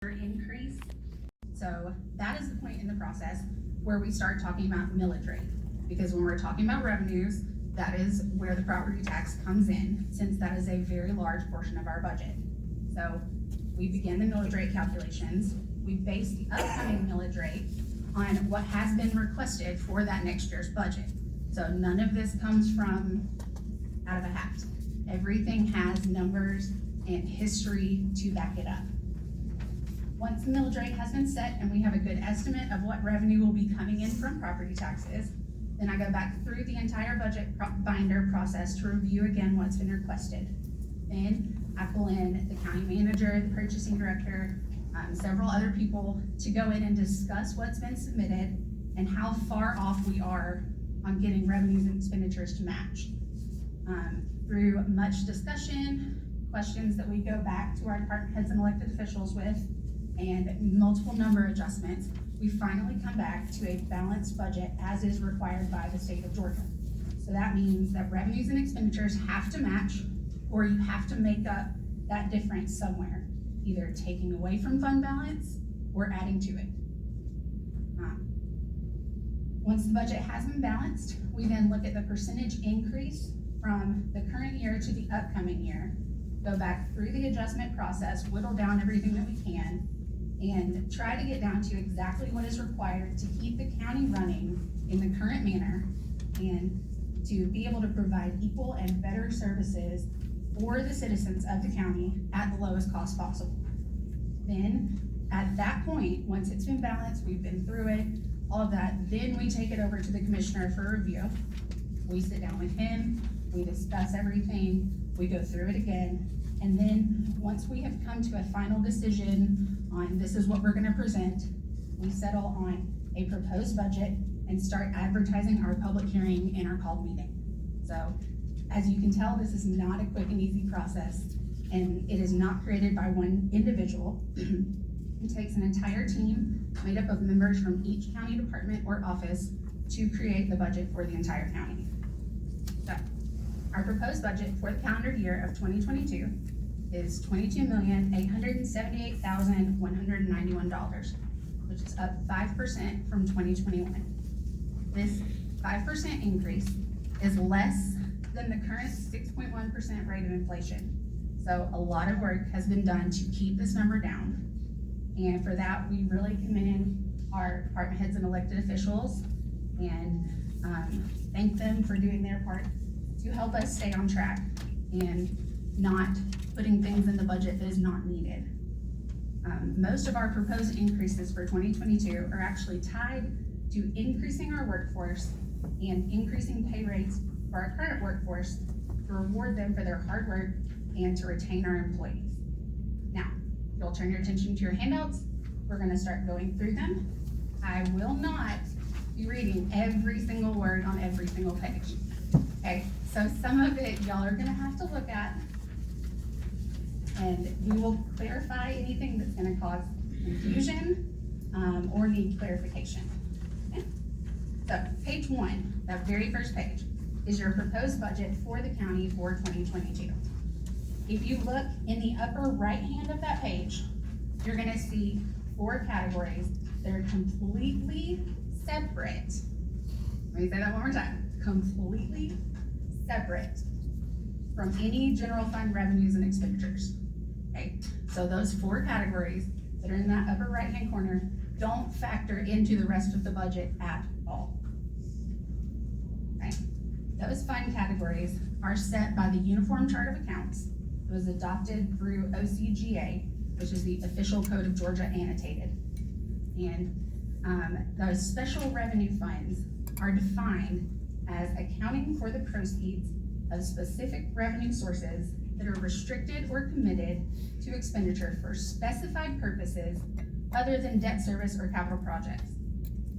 increase. So that is the point in the process where we start talking about millage rate. Because when we're talking about revenues, that is where the property tax comes in, since that is a very large portion of our budget. So we begin the millage rate calculations. We base the upcoming millage rate on what has been requested for that next year's budget. So none of this comes from out of a hat. Everything has numbers and history to back it up. Once the millage rate has been set and we have a good estimate of what revenue will be coming in from property taxes, then I go back through the entire budget binder process to review again what's been requested. Then I pull in the county manager, the purchasing director, several other people to go in and discuss what's been submitted and how far off we are on getting revenues and expenditures to match. Through much discussion, questions that we go back to our department heads and elected officials with, and multiple number adjustments, we finally come back to a balanced budget as is required by the state of Georgia. So that means that revenues and expenditures have to match, or you have to make up that difference somewhere, either taking away from fund balance or adding to it. Once the budget has been balanced, we then look at the percentage increase from the current year to the upcoming year, go back through the adjustment process, whittle down everything that we can, and try to get down to exactly what is required to keep the county running in the current manner and to be able to provide equal and better services for the citizens of the county at the lowest cost possible. Then, at that point, once it's been balanced, we've been through it, all of that, then we take it over to the commissioner for review. We sit down with him, we discuss everything, we go through it again, and then once we have come to a final decision on this is what we're gonna present, we settle on a proposed budget and start advertising our public hearing and our called meeting. So, as you can tell, this is not a quick and easy process, and it is not created by one individual. It takes an entire team made up of members from each county department or office to create the budget for the entire county. So, our proposed budget for the calendar year of 2022 is $22,878,191, which is up 5% from 2021. This 5% increase is less than the current 6.1% rate of inflation. So a lot of work has been done to keep this number down. And for that, we really commend our department heads and elected officials and thank them for doing their part to help us stay on track and not putting things in the budget that is not needed. Most of our proposed increases for 2022 are actually tied to increasing our workforce and increasing pay rates for our current workforce to reward them for their hard work and to retain our employees. Now, if you'll turn your attention to your handouts, we're gonna start going through them. I will not be reading every single word on every single page. Okay, so some of it y'all are gonna have to look at, and we will clarify anything that's gonna cause confusion or need clarification. Okay? So page 1, that very first page, is your proposed budget for the county for 2022. If you look in the upper right hand of that page, you're gonna see 4 categories that are completely separate. Let me say that one more time. Completely separate from any general fund revenues and expenditures. Okay, so those 4 categories that are in that upper right hand corner don't factor into the rest of the budget at all. Okay, those fund categories are set by the Uniform Chart of Accounts. It was adopted through OCGA, which is the official code of Georgia annotated. And those special revenue funds are defined as accounting for the proceeds of specific revenue sources that are restricted or committed to expenditure for specified purposes other than debt service or capital projects.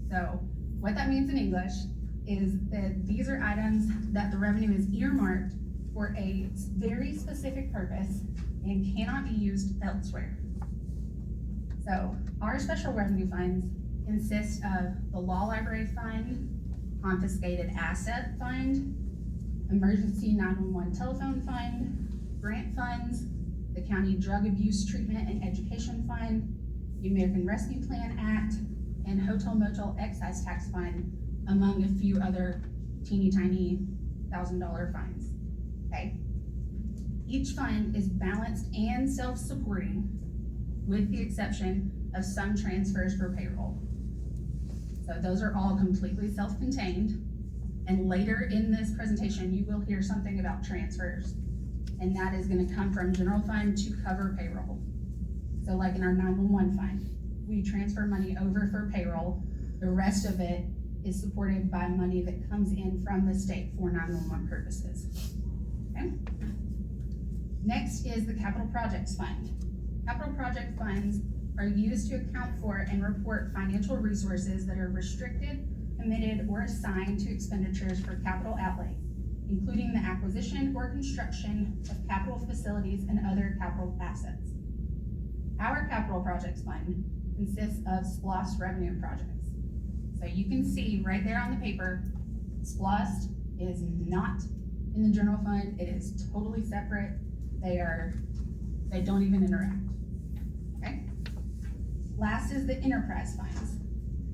So what that means in English is that these are items that the revenue is earmarked for a very specific purpose and cannot be used elsewhere. So our special revenue funds consist of the Law Library Fund, Confiscated Asset Fund, Emergency 911 Telephone Fund, Grant Funds, the County Drug Abuse Treatment and Education Fund, the American Rescue Plan Act, and Hotel Motel Excise Tax Fund, among a few other teeny tiny $1,000 funds, okay? Each fund is balanced and self-supporting, with the exception of some transfers for payroll. So those are all completely self-contained, and later in this presentation, you will hear something about transfers, and that is gonna come from general fund to cover payroll. So like in our 911 fund, we transfer money over for payroll. The rest of it is supported by money that comes in from the state for 911 purposes, okay? Next is the capital projects fund. Capital project funds are used to account for and report financial resources that are restricted, committed, or assigned to expenditures for capital outlay, including the acquisition or construction of capital facilities and other capital assets. Our capital projects fund consists of SPLOST revenue projects. So you can see right there on the paper, SPLOST is not in the general fund. It is totally separate. They don't even interact, okay? Last is the enterprise funds.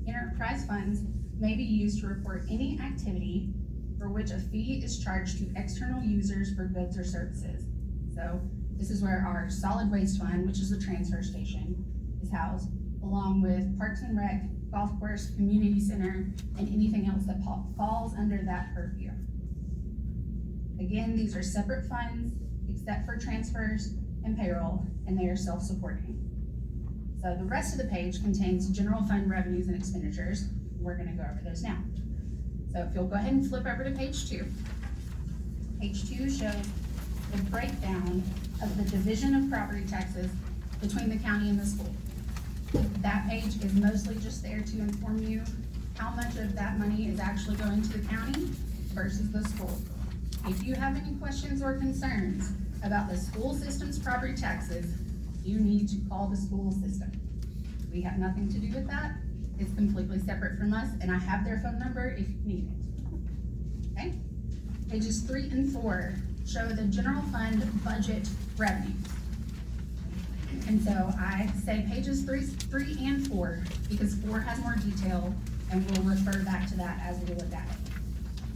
Enterprise funds may be used to report any activity for which a fee is charged to external users for goods or services. So this is where our solid waste fund, which is the transfer station, is housed, along with Parks and Rec, golf course, community center, and anything else that falls under that purview. Again, these are separate funds, except for transfers and payroll, and they are self-supporting. So the rest of the page contains general fund revenues and expenditures. We're gonna go over those now. So if you'll go ahead and flip over to page 2. Page 2 shows the breakdown of the division of property taxes between the county and the school. That page is mostly just there to inform you how much of that money is actually going to the county versus the school. If you have any questions or concerns about the school system's property taxes, you need to call the school system. We have nothing to do with that. It's completely separate from us, and I have their phone number if you need it, okay? Pages 3 and 4 show the general fund budget revenues. And so I say pages 3 and 4, because 4 has more detail, and we'll refer back to that as we look at it.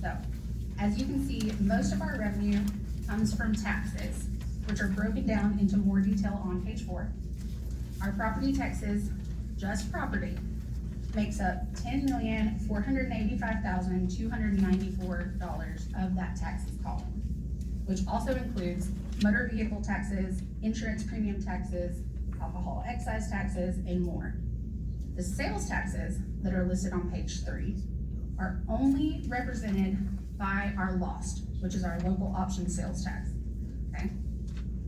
So, as you can see, most of our revenue comes from taxes, which are broken down into more detail on page 4. Our property taxes, just property, makes up $10,485,294 of that taxes column, which also includes motor vehicle taxes, insurance premium taxes, alcohol excise taxes, and more. The sales taxes that are listed on page 3 are only represented by our LOST, which is our local option sales tax, okay?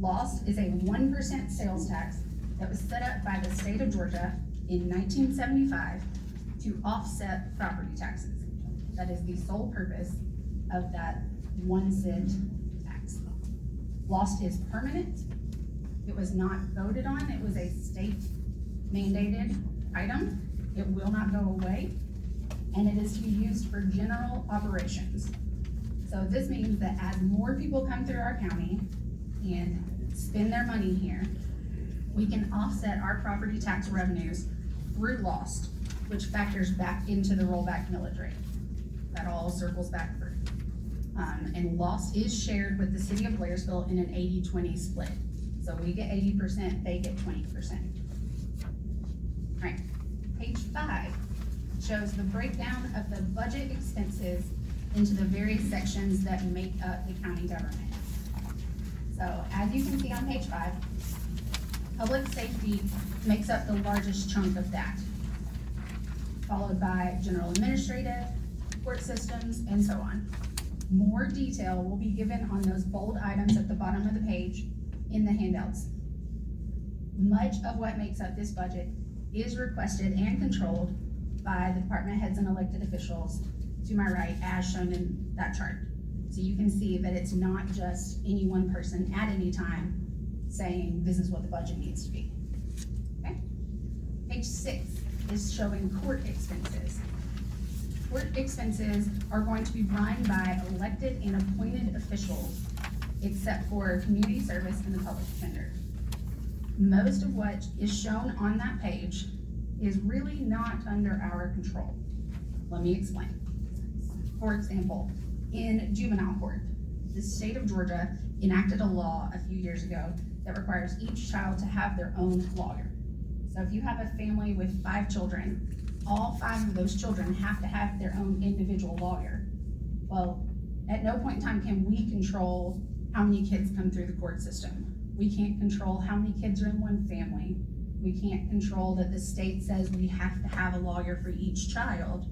LOST is a 1% sales tax that was set up by the state of Georgia in 1975 to offset property taxes. That is the sole purpose of that 1 cent tax. LOST is permanent. It was not voted on. It was a state mandated item. It will not go away, and it is to be used for general operations. So this means that as more people come through our county and spend their money here, we can offset our property tax revenues through LOST, which factors back into the rollback millage rate. That all circles back through. And LOST is shared with the city of Blairsville in an 80-20 split. So we get 80%, they get 20%. All right, page 5 shows the breakdown of the budget expenses into the various sections that make up the county government. So as you can see on page 5, public safety makes up the largest chunk of that, followed by general administrative, court systems, and so on. More detail will be given on those bold items at the bottom of the page in the handouts. Much of what makes up this budget is requested and controlled by the department heads and elected officials to my right, as shown in that chart. So you can see that it's not just any one person at any time saying this is what the budget needs to be, okay? Page 6 is showing court expenses. Court expenses are going to be run by elected and appointed officials, except for community service and the public defender. most of what is shown on that page is really not under our control. Let me explain. For example, in juvenile court, the state of Georgia enacted a law a few years ago that requires each child to have their own lawyer. So if you have a family with 5 children, all 5 of those children have to have their own individual lawyer. Well, at no point in time can we control how many kids come through the court system. We can't control how many kids are in one family. We can't control that the state says we have to have a lawyer for each child.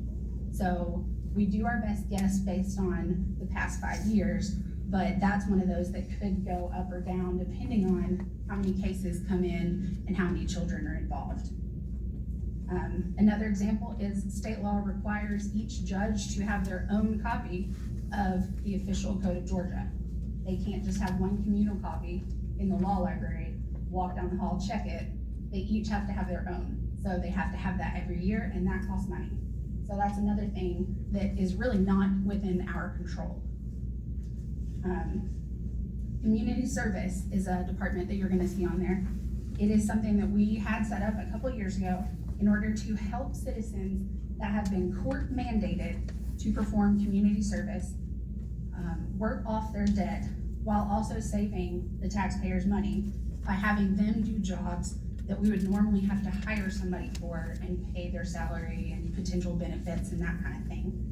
So we do our best guess based on the past 5 years, but that's one of those that could go up or down depending on how many cases come in and how many children are involved. Another example is state law requires each judge to have their own copy of the official code of Georgia. They can't just have one communal copy in the law library, walk down the hall, check it. They each have to have their own. So they have to have that every year, and that costs money. So that's another thing that is really not within our control. Community service is a department that you're gonna see on there. It is something that we had set up a couple of years ago in order to help citizens that have been court mandated to perform community service, work off their debt while also saving the taxpayers' money by having them do jobs that we would normally have to hire somebody for and pay their salary and potential benefits and that kind of thing.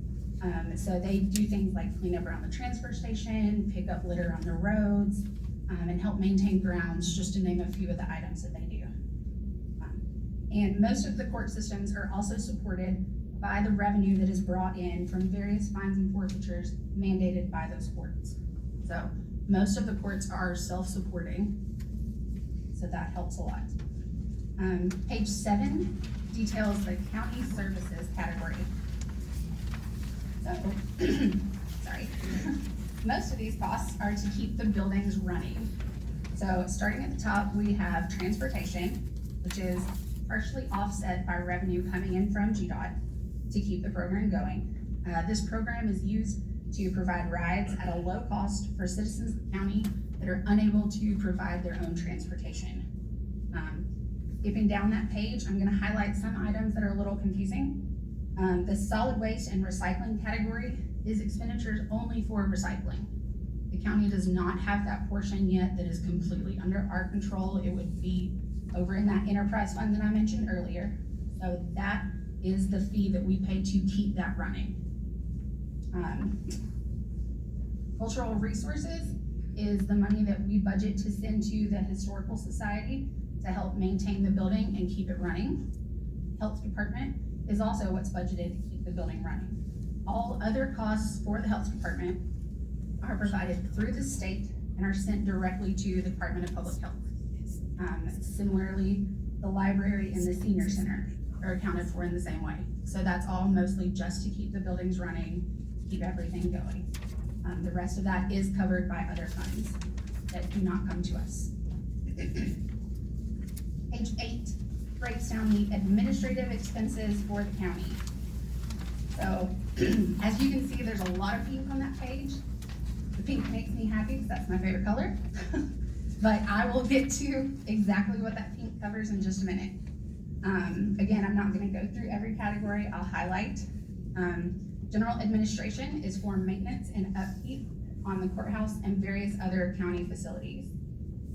So they do things like clean up around the transfer station, pick up litter on the roads, and help maintain grounds, just to name a few of the items that they do. And most of the court systems are also supported by the revenue that is brought in from various fines and forfeitures mandated by those courts. So most of the courts are self-supporting, so that helps a lot. Page 7 details the county services category. So, sorry. Most of these costs are to keep the buildings running. So starting at the top, we have transportation, which is partially offset by revenue coming in from GDOT to keep the program going. This program is used to provide rides at a low cost for citizens of the county that are unable to provide their own transportation. Skipping down that page, I'm gonna highlight some items that are a little confusing. The solid waste and recycling category is expenditures only for recycling. The county does not have that portion yet that is completely under our control. It would be over in that enterprise fund that I mentioned earlier. So that is the fee that we pay to keep that running. Cultural resources is the money that we budget to send to the Historical Society to help maintain the building and keep it running. Health department is also what's budgeted to keep the building running. All other costs for the health department are provided through the state and are sent directly to the Department of Public Health. Similarly, the library and the senior center are accounted for in the same way. So that's all mostly just to keep the buildings running, keep everything going. The rest of that is covered by other funds that do not come to us. Page 8 breaks down the administrative expenses for the county. So, as you can see, there's a lot of pink on that page. The pink makes me happy because that's my favorite color. But I will get to exactly what that pink covers in just a minute. Again, I'm not gonna go through every category, I'll highlight. General administration is for maintenance and upkeep on the courthouse and various other county facilities.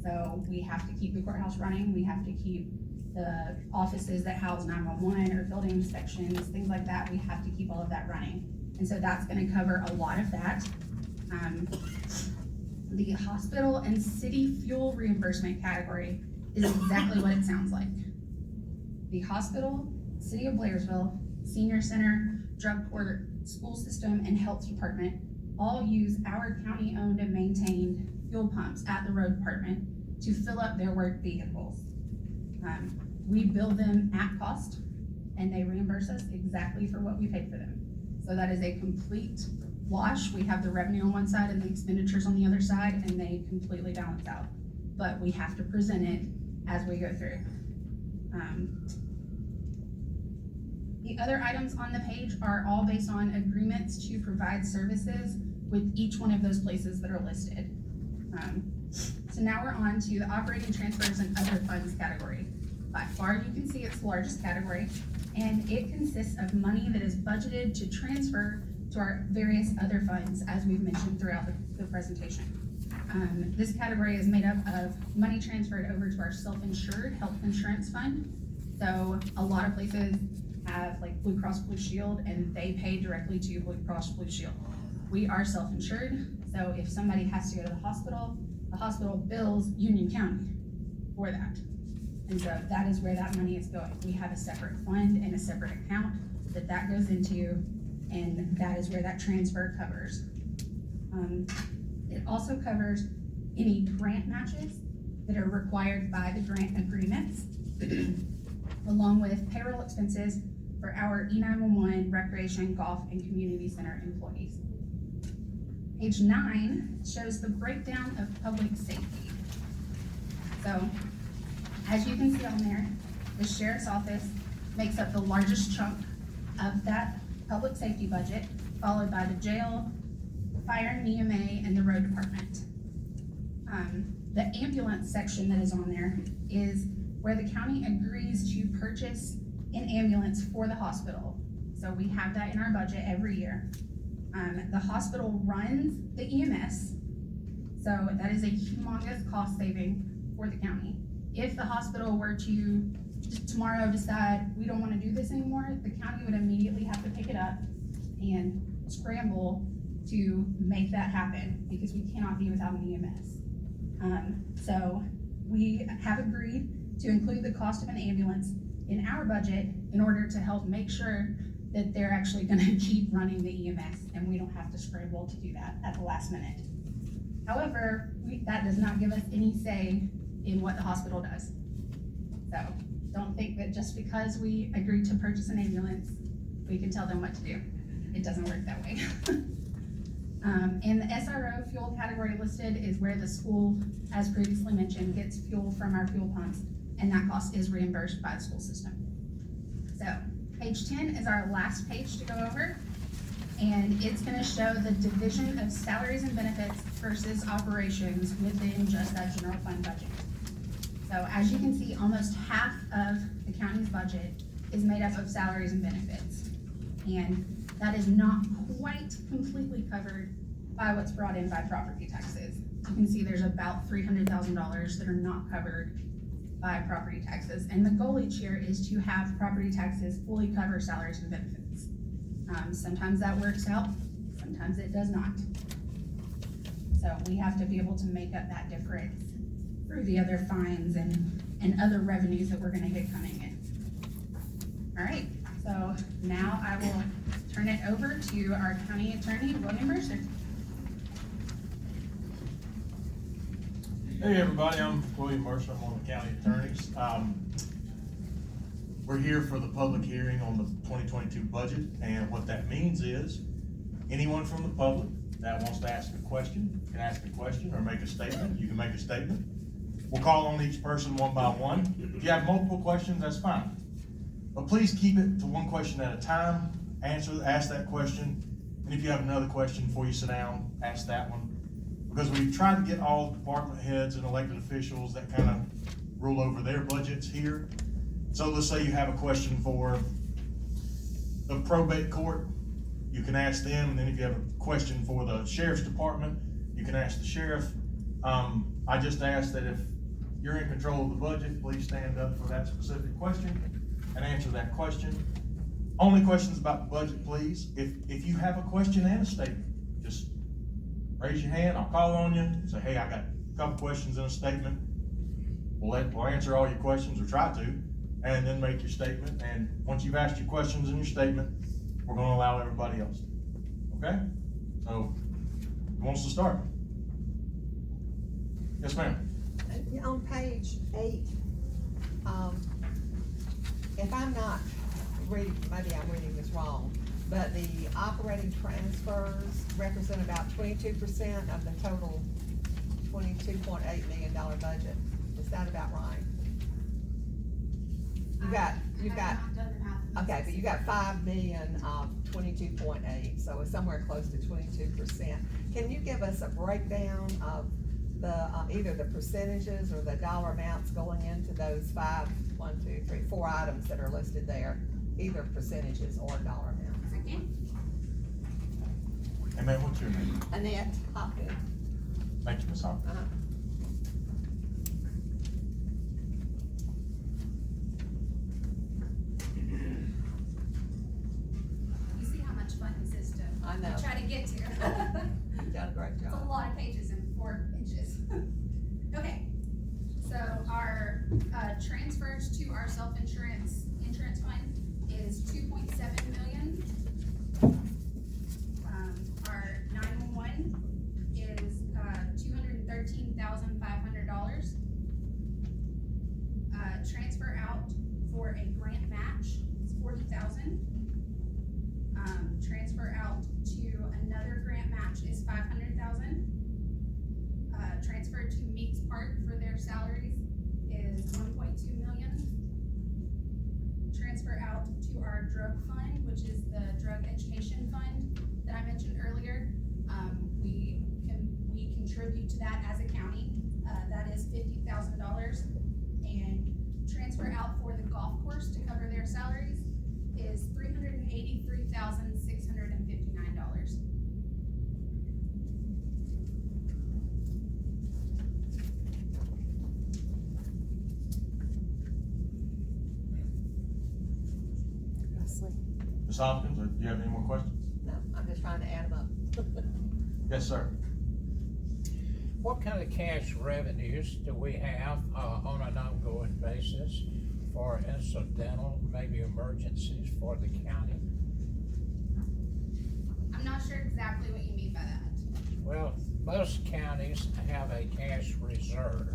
So we have to keep the courthouse running, we have to keep the offices that house 911 or building inspections, things like that, we have to keep all of that running. And so that's gonna cover a lot of that. The hospital and city fuel reimbursement category is exactly what it sounds like. The hospital, City of Blairsville, Senior Center, Drug Court, School System, and Health Department all use our county-owned and maintained fuel pumps at the road department to fill up their work vehicles. We bill them at cost, and they reimburse us exactly for what we paid for them. So that is a complete wash. We have the revenue on one side and the expenditures on the other side, and they completely balance out. But we have to present it as we go through. The other items on the page are all based on agreements to provide services with each one of those places that are listed. So now we're on to the operating transfers and other funds category. By far, you can see it's the largest category, and it consists of money that is budgeted to transfer to our various other funds, as we've mentioned throughout the presentation. This category is made up of money transferred over to our self-insured health insurance fund. So a lot of places have like Blue Cross Blue Shield, and they pay directly to Blue Cross Blue Shield. We are self-insured, so if somebody has to go to the hospital bills Union County for that. And so that is where that money is going. We have a separate fund and a separate account that goes into, and that is where that transfer covers. It also covers any grant matches that are required by the grant agreements, along with payroll expenses for our E911, recreation, golf, and community center employees. Page 9 shows the breakdown of public safety. So, as you can see on there, the sheriff's office makes up the largest chunk of that public safety budget, followed by the jail, fire and EMA, and the road department. The ambulance section that is on there is where the county agrees to purchase an ambulance for the hospital. So we have that in our budget every year. The hospital runs the EMS, so that is a humongous cost saving for the county. If the hospital were to just tomorrow decide we don't want to do this anymore, the county would immediately have to pick it up and scramble to make that happen, because we cannot be without an EMS. So we have agreed to include the cost of an ambulance in our budget in order to help make sure that they're actually gonna keep running the EMS, and we don't have to scramble to do that at the last minute. However, that does not give us any say in what the hospital does. So don't think that just because we agreed to purchase an ambulance, we can tell them what to do. It doesn't work that way. And the SRO fuel category listed is where the school, as previously mentioned, gets fuel from our fuel pumps, and that cost is reimbursed by the school system. So page 10 is our last page to go over, and it's gonna show the division of salaries and benefits versus operations within just that general fund budget. So as you can see, almost half of the county's budget is made up of salaries and benefits. And that is not quite completely covered by what's brought in by property taxes. You can see there's about $300,000 that are not covered by property taxes. And the goal each year is to have property taxes fully cover salaries and benefits. Sometimes that works out, sometimes it does not. So we have to be able to make up that difference through the other fines and other revenues that we're gonna get coming in. All right, so now I will turn it over to our county attorney, William Mercer. Hey everybody, I'm William Mercer, I'm one of the county attorneys. We're here for the public hearing on the 2022 budget, and what that means is anyone from the public that wants to ask a question can ask a question or make a statement. You can make a statement. We'll call on each person one by one. If you have multiple questions, that's fine. But please keep it to one question at a time. Ask that question, and if you have another question before you sit down, ask that one. Because we've tried to get all department heads and elected officials that kind of rule over their budgets here. So let's say you have a question for the probate court, you can ask them, and then if you have a question for the sheriff's department, you can ask the sheriff. I just ask that if you're in control of the budget, please stand up for that specific question and answer that question. Only questions about the budget, please. If you have a question and a statement, just raise your hand, I'll call on you, say, hey, I got a couple questions and a statement. We'll answer all your questions, or try to, and then make your statement. And once you've asked your questions and your statement, we're gonna allow everybody else. Okay? So, who wants to start? Yes, ma'am. On page 8, if I'm not reading, maybe I'm reading this wrong, but the operating transfers represent about 22% of the total $22.8 million budget. Is that about right? Okay, but you got 5 million of 22.8, so it's somewhere close to 22%. Can you give us a breakdown of either the percentages or the dollar amounts going into those four items that are listed there, either percentages or dollar amounts. Second. Hey, man, what's your name? Annette Hopkins. Thank you, Ms. Hopkins. Uh-huh. You see how much fun this is to I know. try to get to. You've done a great It's a job. lot of pages in 4 inches. Okay, so our, transfers to our self-insurance, insurance fund is 2.7 million. Our 911 is, $213,500. Transfer out for a grant match is 40,000. Transfer out to another grant match is 500,000. Transfer to Meeks Park for their salaries is 1.2 million. Transfer out to our drug fund, which is the drug education fund that I mentioned earlier. We contribute to that as a county, that is $50,000. And transfer out for the golf course to cover their salaries is $383,659. Ms. Hopkins, do you have any more questions? No, I'm just trying to add them up. Yes, sir. What kind of cash revenues do we have, on an ongoing basis for incidental, maybe emergencies for the county? I'm not sure exactly what you mean by that. Well, most counties have a cash reserve.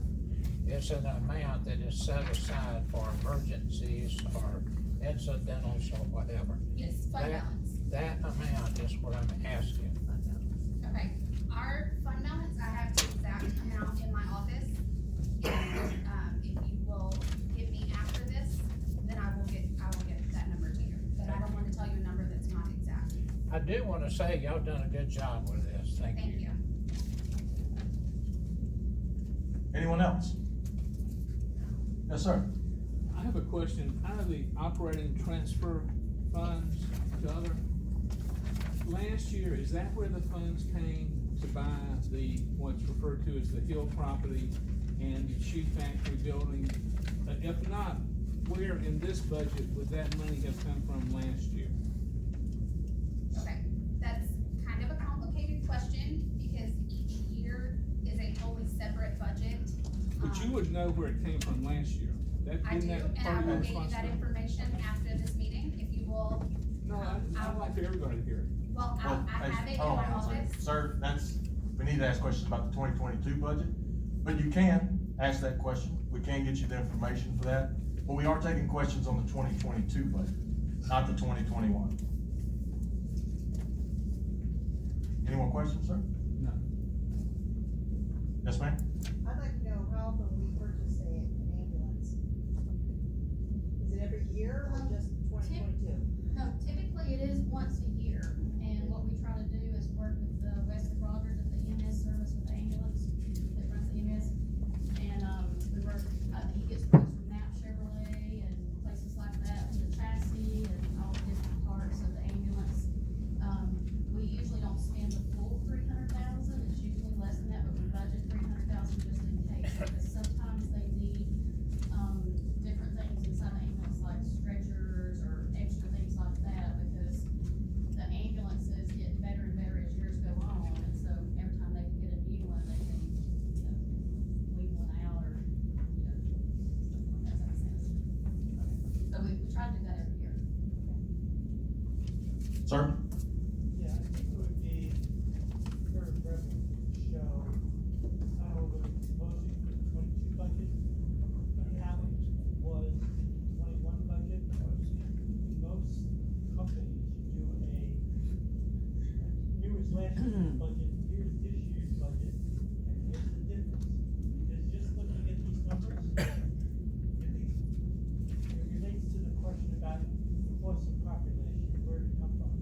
It's an amount that is set aside for emergencies or incidentals or whatever. Yes, fund balance. That amount is what I'm asking. Okay, our fund balance, I have the exact amount in my office. And, if you will give me after this, then I will get that number to you. But I don't wanna tell you a number that's not exact. I do wanna say y'all done a good job with this, thank Thank you. you. Anyone else? Yes, sir. I have a question, out of the operating transfer funds to other, last year, is that where the funds came to buy the, what's referred to as the Hill property and the shoe factory building? If not, where in this budget would that money have come from last year? Okay, that's kind of a complicated question because each year is a totally separate budget. But you would know where it came from last year. I Isn't do, that and I part of your will get you that responsibility? information after this meeting, if you will. No, I'd like for everybody to hear it. Well, I Well, have it in hold my on one second. office. Sir, we need to ask questions about the 2022 budget, but you can ask that question. We can get you the information for that, but we are taking questions on the 2022 budget, not the 2021. Any more questions, sir? No. Yes, ma'am? I'd like to know how often we purchase an ambulance. Is it every year or just 2022? No, typically it is once a year, and what we try to do is work with Wesley Rogers at the EMS service with the ambulance that runs the EMS. And, we work, he gets quotes from Knapp Chevrolet and places like that, for the chassis and all the different parts of the ambulance. We usually don't spend the full 300,000, it's usually less than that, but we budget 300,000 just in case, because sometimes they need, different things inside the ambulance, like stretchers or extra things like that, because the ambulances get better and better as years go on, and so every time they can get a new one, they can, weed one out or, stuff like that, does that make sense? So we try to do that every year. Sir? Yeah, I think it would be very relevant to show how the proposing for the 22 budget, and how it was in the 21 budget. Most companies do here was last year's budget, here's this year's budget, and here's the difference. Because just looking at these numbers, really, it relates to the question about the cost of property last year, where did it come from?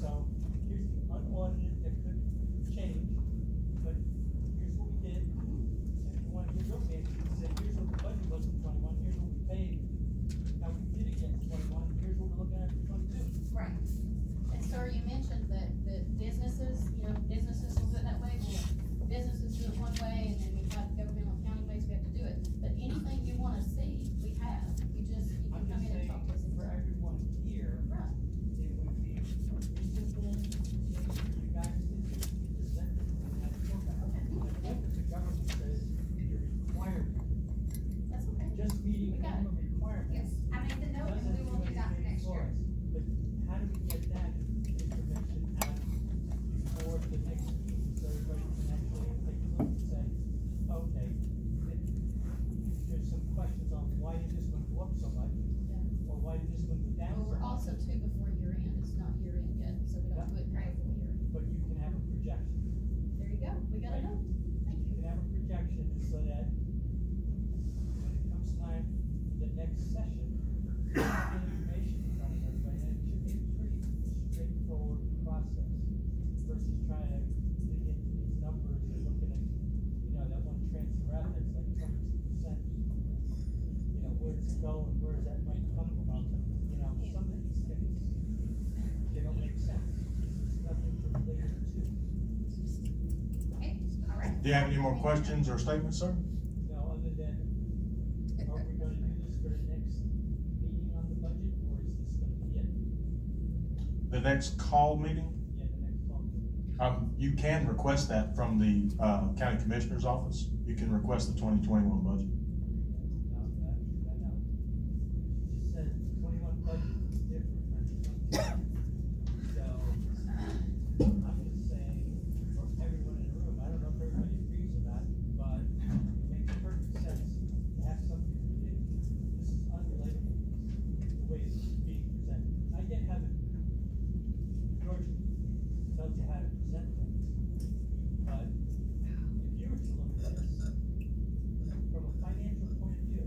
So here's the unaudited that could change, but here's what we did. And if you wanna give your opinion, you can say, here's what the budget was for 21, here's what we paid, how we did against 21, here's what we're looking at for 22. Right. And sir, you mentioned that businesses, businesses will do it that way. Well, businesses do it one way, and then we have governmental county ways we have to do it. But anything you wanna see, we have. You I'm can come just in and saying, talk to us. for everyone here, Right. it would be reasonable for you guys to present it in that format. Okay. And I think that the government says you're required, That's okay. just meeting We the got it. minimum requirements. Yes, I made the note and we will do that for next year. But how do we get that information out before the next meeting, so everybody can actually take a look and say, okay, there's some questions on why did this one go up so much? Yeah. Or why did this one go down Well, so we're much? also before year end. It's not year end yet, so we don't do it right full year. But you can have a projection. There you go. We got a note. Thank You you. can have a projection so that when it comes time for the next session, you have the information in front of everybody, and it should be a pretty straightforward process versus trying to dig into these numbers and looking at, that one transfer out that's like 22%. Where does it go and where does that money come from? Some of these things, they don't make sense. It's nothing related to. Okay, all right. Do you have any more questions or statements, sir? No, other than, are we gonna do this for the next meeting on the budget, or is this gonna be it? The next call meeting, Yeah, the next one. you can request that from the, county commissioner's office. You can request the 2021 budget. No, that, no. She just said 21 budget is different than 22. So, I'm just saying, for everyone in the room, I don't know if everybody agrees or not, but it makes perfect sense to have something to do. This is unrelated to the way it's being presented. I get how the, George tells you how to present things, but if you were to look at this from a financial point of view,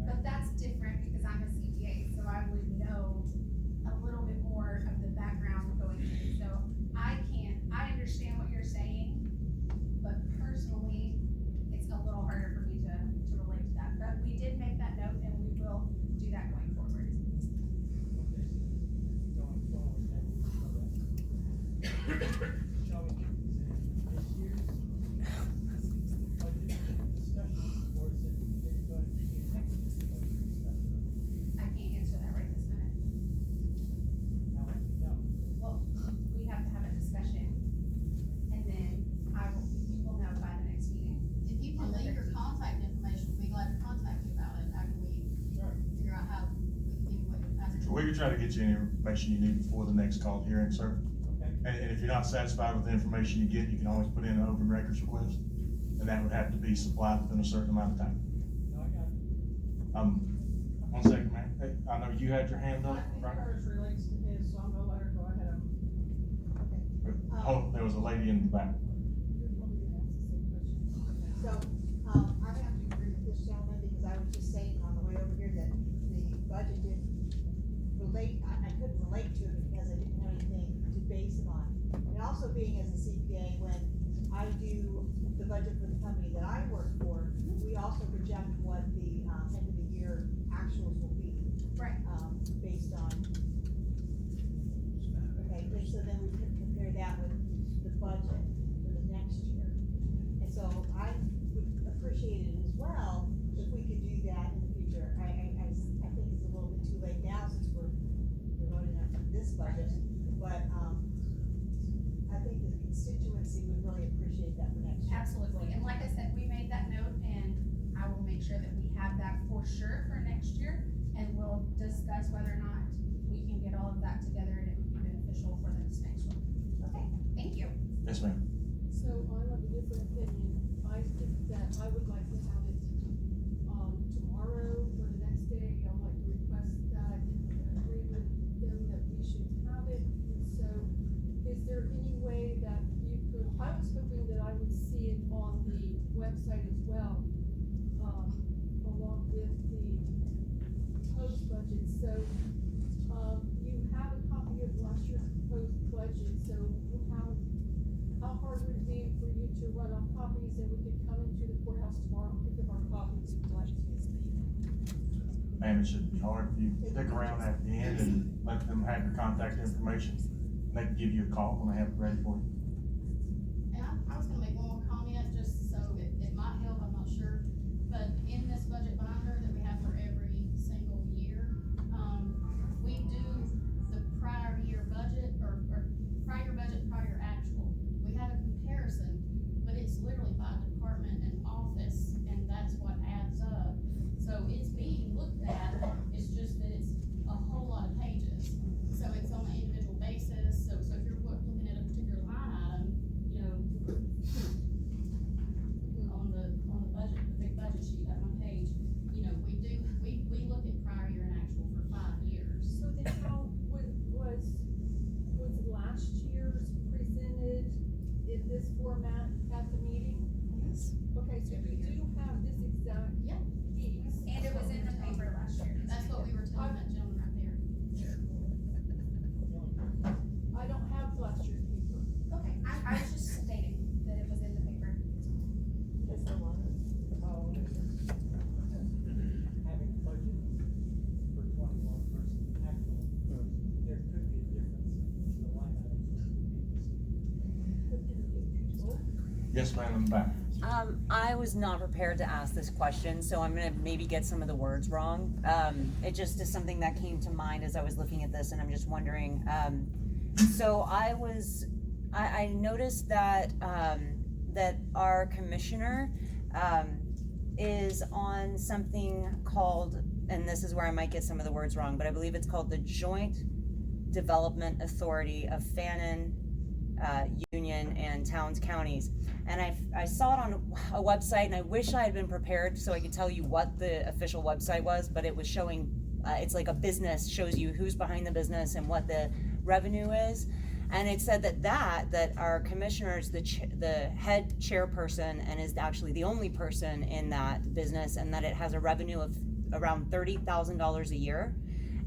But that's different because I'm a CPA, so I would know a little bit more of the background going in. So I understand what you're saying, but personally, it's a little harder for me to relate to that. But we did make that note and we will do that going forward. going forward, then we'll show that. Shall we do this year's budget discussion, or is it going to be next year's budget discussion? I can't answer that right this minute. Now, no. Well, we have to have a discussion and then you will know by the next meeting. If you can leave your contact information, we'd be glad to contact you about it after we Sure. figure out how we can give you what you're asking. So we can try to get you any information you need before the next call hearing, sir. Okay. And if you're not satisfied with the information you get, you can always put in an open records request. And that would have to be supplied within a certain amount of time. No, I got it. 1 second, ma'am. Hey, I know you had your hand up, I think right? hers relates to his, so I'm gonna let her go ahead and. Okay. Oh, there was a lady in the back. You're probably gonna ask the same question. So, I have to agree with this gentleman, because I was just saying on the way over here that the budget didn't relate, I couldn't relate to it because I didn't have anything to base it on. And also being as a CPA, when I do the budget for the company that I work for, we also project what the, end of the year actuals will be. Right. Based on. Okay, and so then we can compare that with the budget for the next year. And so I would appreciate it as well if we could do that in the future. I think it's a little bit too late now since we're voting on this budget, but, I think the constituency would really appreciate that for next year. Absolutely, and like I said, we made that note and I will make sure that we have that for sure for next year. And we'll discuss whether or not we can get all of that together and it would be beneficial for this next one. Okay, thank you. Yes, ma'am. So I'm of a different opinion. I think that I would like to have it, tomorrow or the next day. I'd like to request that, agree with them that we should have it. And so, is there any way that you could, I was hoping that I would see it on the website as well, along with the proposed budget. So, you have a copy of last year's proposed budget. copies if you'd like to. Ma'am, it shouldn't be hard if you stick around at the end and let them have your contact information. They can give you a call when they have it ready for you. And I was gonna make one more comment, just so it might help, I'm not sure, but in this budget binder that we have for every single year, we do the prior year budget, or prior budget, prior actual. We have a comparison, but it's literally by department and office, and that's what adds up. So it's being looked at, it's just that it's a whole lot of pages, so it's on an individual basis, so if you're looking at a particular line item, you know, on the budget, the big budget sheet, that one page, you know, we look at prior year and actual for 5 years. So then how was last year's presented in this format at the meeting? Yes. Okay, so we do have this exact Yeah. piece. And it was in the paper last year. That's what we were telling that gentleman right there. I don't have last year's paper. Okay, I was just stating that it was in the paper. Having budget for 21 versus actual, there could be a difference in the line items. Yes, ma'am, in the back. I was not prepared to ask this question, so I'm gonna maybe get some of the words wrong. It just is something that came to mind as I was looking at this, and I'm just wondering, so I noticed that, that our commissioner, is on something called, and this is where I might get some of the words wrong, but I believe it's called the Joint Development Authority of Fannin, Union, and Towns Counties. And I saw it on a website, and I wish I had been prepared so I could tell you what the official website was, but it was showing, it's like a business, shows you who's behind the business and what the revenue is. And it said that our commissioner is the head chairperson and is actually the only person in that business, and that it has a revenue of around $30,000 a year.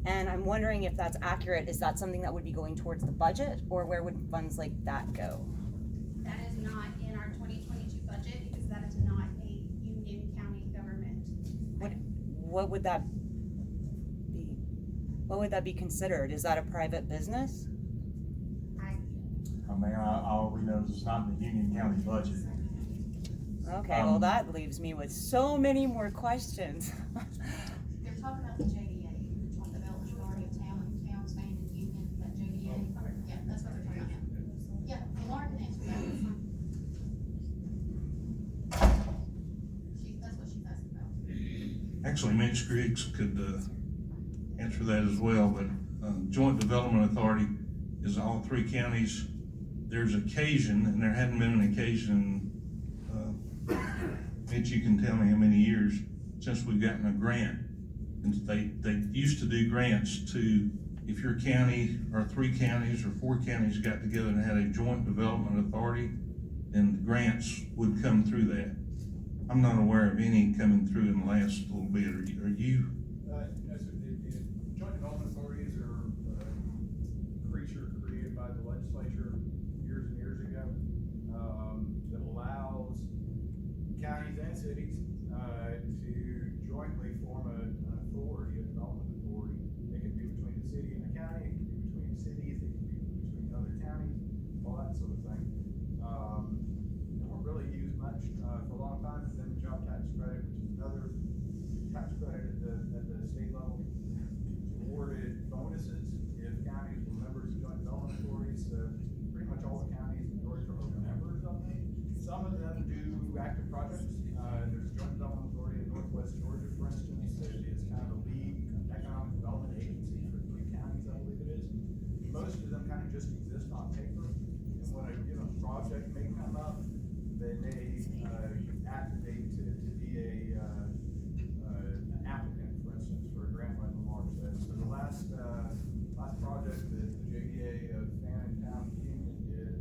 And I'm wondering if that's accurate. Is that something that would be going towards the budget, or where would funds like that go? That is not in our 2022 budget because that is not a Union County government. What would that be? What would that be considered? Is that a private business? I mean, all we know is it's not in the Union County budget. Okay, well, that leaves me with so many more questions. They're talking about the JDA, Joint Development Authority of Towns, Fannin, Union, that JDA. Yeah, that's what they're talking about. Yeah, Laura can answer that. That's what she's asking about. Actually, Mitch Griggs could answer that as well, but Joint Development Authority is all 3 counties. There's occasion, and there hadn't been an occasion, Mitch, you can tell me how many years since we've gotten a grant. And they used to do grants to, if your county or 3 counties or 4 counties got together and had a joint development authority, then the grants would come through that. I'm not aware of any coming through in the last little bit. Are you? Yes, the joint development authorities are a creature created by the legislature years and years ago, that allows counties and cities to jointly form an authority, a development authority. It can be between the city and the county, it can be between cities, it can be between other counties, all that sort of thing. They weren't really used much for a long time, but then the job tax credit, which is another tax credit at the state level, awarded bonuses if counties were members of joint development authorities. So pretty much all the counties in Georgia are members of them. Some of them do active projects. There's a joint development authority in Northwest Georgia, for instance, that is kind of a lead economic development agency for 3 counties, I believe it is. Most of them kind of just exist on paper, and when a given project may come up, then they activate to be an applicant, for instance, for a grant like Lamar said. So the last project that the JDA of Fannin Towns Union did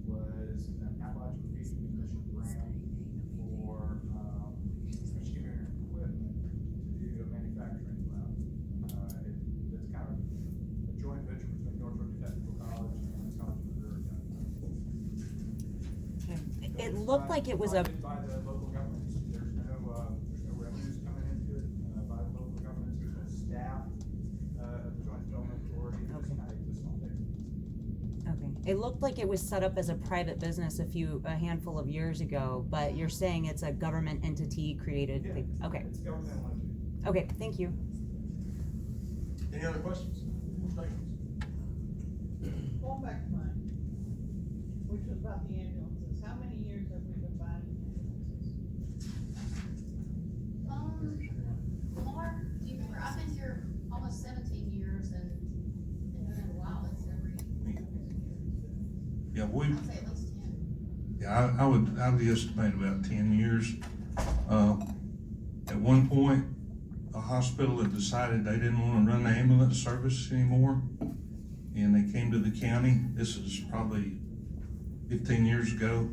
was an Appalachian Peace Commission grant for machinery and equipment to do a manufacturing lab. It's kind of a joint venture between North Georgia Technical College and the College of Missouri. It looked like it was a. Funded by the local governments. There's no It looked like it was set up as a private business a handful of years ago, but you're saying it's a government entity created Yeah, thing. Okay, It's governmental entity. okay, thank you. Any other questions or statements? Going back to mine, which was about the ambulances, how many years have we been buying ambulances? Mark, do you remember, I've been here almost 17 years and it's been a while, it's every, Yeah, I'd say at least 10. Yeah, I would estimate about 10 years. At one point, the hospital had decided they didn't want to run the ambulance service anymore. And they came to the county, this is probably 15 years ago,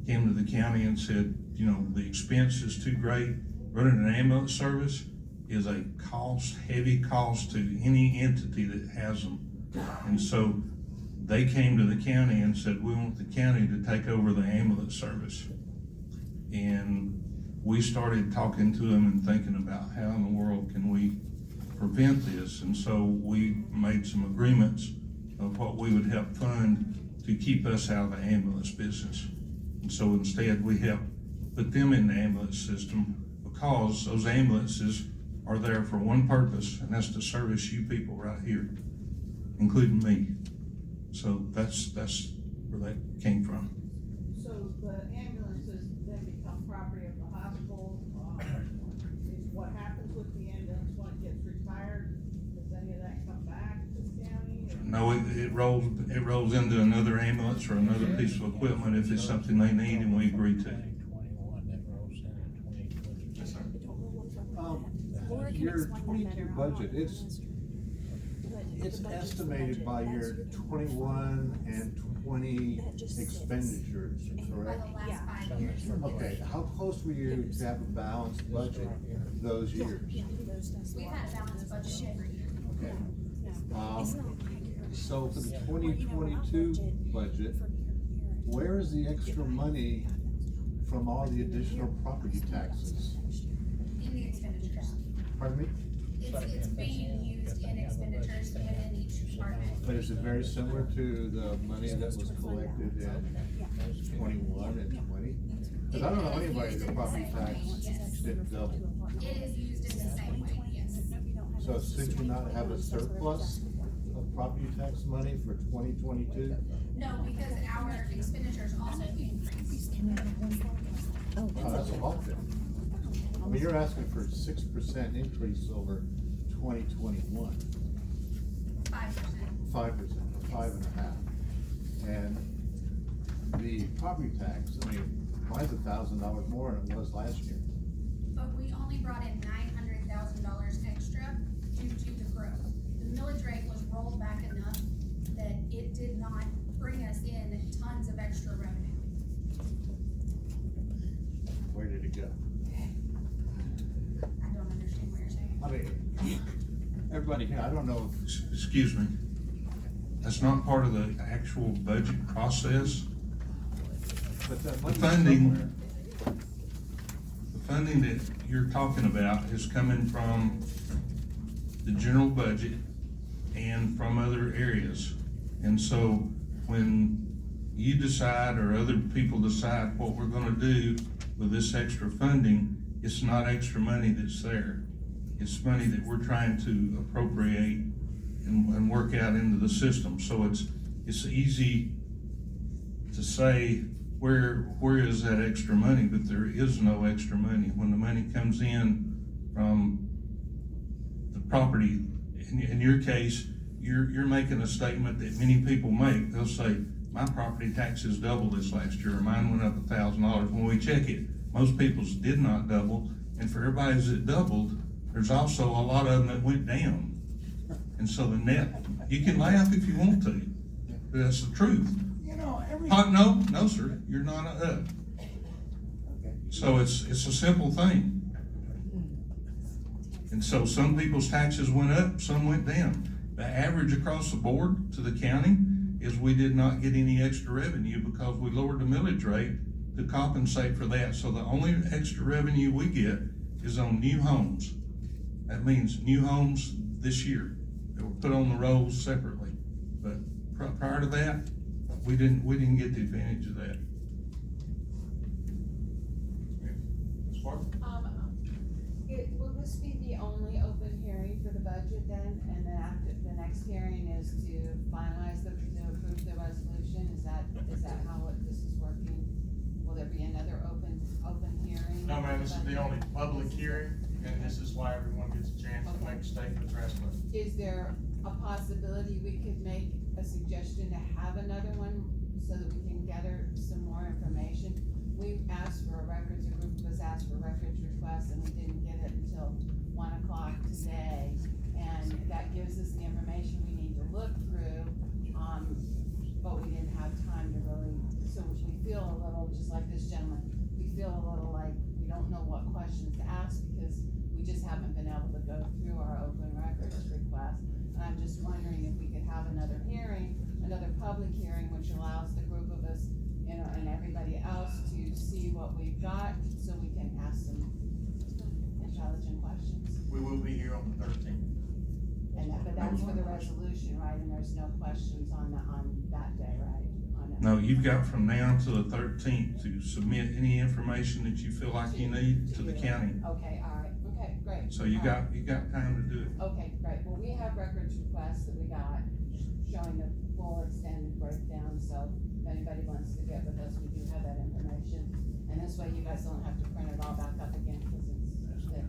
came to the county and said, you know, the expense is too great. Running an ambulance service is a heavy cost to any entity that has them. And so they came to the county and said, we want the county to take over the ambulance service. And we started talking to them and thinking about how in the world can we prevent this. And so we made some agreements of what we would help fund to keep us out of the ambulance business. And so instead we help put them in the ambulance system because those ambulances are there for one purpose, and that's to service you people right here, including me. So that's where that came from. So the ambulances then become property of the hospital, is what happens with the ambulance when it gets retired? Does any of that come back to the county? Or? No, it rolls into another ambulance or another piece of equipment if it's something they need and we agree to. 2021 that rolls into 2022. Yes, sir. Your 22 budget, it's estimated by your 21 and 20 expenditures, By correct? the last 5 years. Okay, how close were you to have a balanced budget those years? We've had a balanced budget every year. Okay. So for the 2022 budget, where is the extra money from all the additional property taxes? In the expenditures. Pardon me? It's being used in expenditures within each department. But is it very similar to the money that was collected in 21 and 20? Because I don't know anybody that property tax didn't double. It is used in the same way, yes. So should you not have a surplus of property tax money for 2022? No, because our expenditures also increase. Oh, that's a lot then. I mean, you're asking for a 6% increase over 2021. 5%. 5%, 5.5%. And the property tax, I mean, mine's $1,000 more than it was last year. But we only brought in $900,000 extra due to the growth. The millage rate was rolled back enough that it did not bring us in tons of extra revenue. Where did it go? I don't understand what you're saying. I mean, everybody here, I don't know Excuse me. That's not part of the actual budget process. but that The money's funding, somewhere. the funding that you're talking about is coming from the general budget and from other areas. And so when you decide or other people decide what we're gonna do with this extra funding, it's not extra money that's there. It's money that we're trying to appropriate and work out into the system. So it's easy to say, where is that extra money? But there is no extra money. When the money comes in from the property, in your case, you're making a statement that many people make. They'll say, my property taxes doubled this last year, or mine went up $1,000. When we check it, most people's did not double, and for everybody's that doubled, there's also a lot of them that went down. And so the net, you can laugh if you want to, but that's the truth. You know, No, sir, you're not up. So it's a simple thing. And so some people's taxes went up, some went down. The average across the board to the county is we did not get any extra revenue because we lowered the millage rate to compensate for that. So the only extra revenue we get is on new homes. That means new homes this year that were put on the rolls separately. But prior to that, we didn't get the advantage of that. Ms. Parker? Will this be the only open hearing for the budget then, and then after, the next hearing is to finalize to approve the resolution, is that how this is working? Will there be another open hearing? No, ma'am, this is the only public hearing, and this is why everyone gets a chance to make statements or ask questions. Is there a possibility we could make a suggestion to have another one, so that we can gather some more information? We asked for a records, a group of us asked for records requests, and we didn't get it until 1 o'clock today. And that gives us the information we need to look through, but we didn't have time to really, so we feel a little, just like this gentleman, we feel a little like we don't know what questions to ask, because we just haven't been able to go through our open records request. And I'm just wondering if we could have another hearing, another public hearing, which allows the group of us, you know, and everybody else to see what we've got, so we can ask some intelligent questions. We will be here on the 13th. And that, but that's for the resolution, right, and there's no questions on that day, right? No, you've got from now to the 13th to submit any information that you feel like you need to the county. Okay, all right, okay, great. So you got time to do it. Okay, great, well, we have records requests that we got showing the full extended breakdown, so if anybody wants to get with us, we do have that information. And this way you guys don't have to print it all back up again, because it's thick.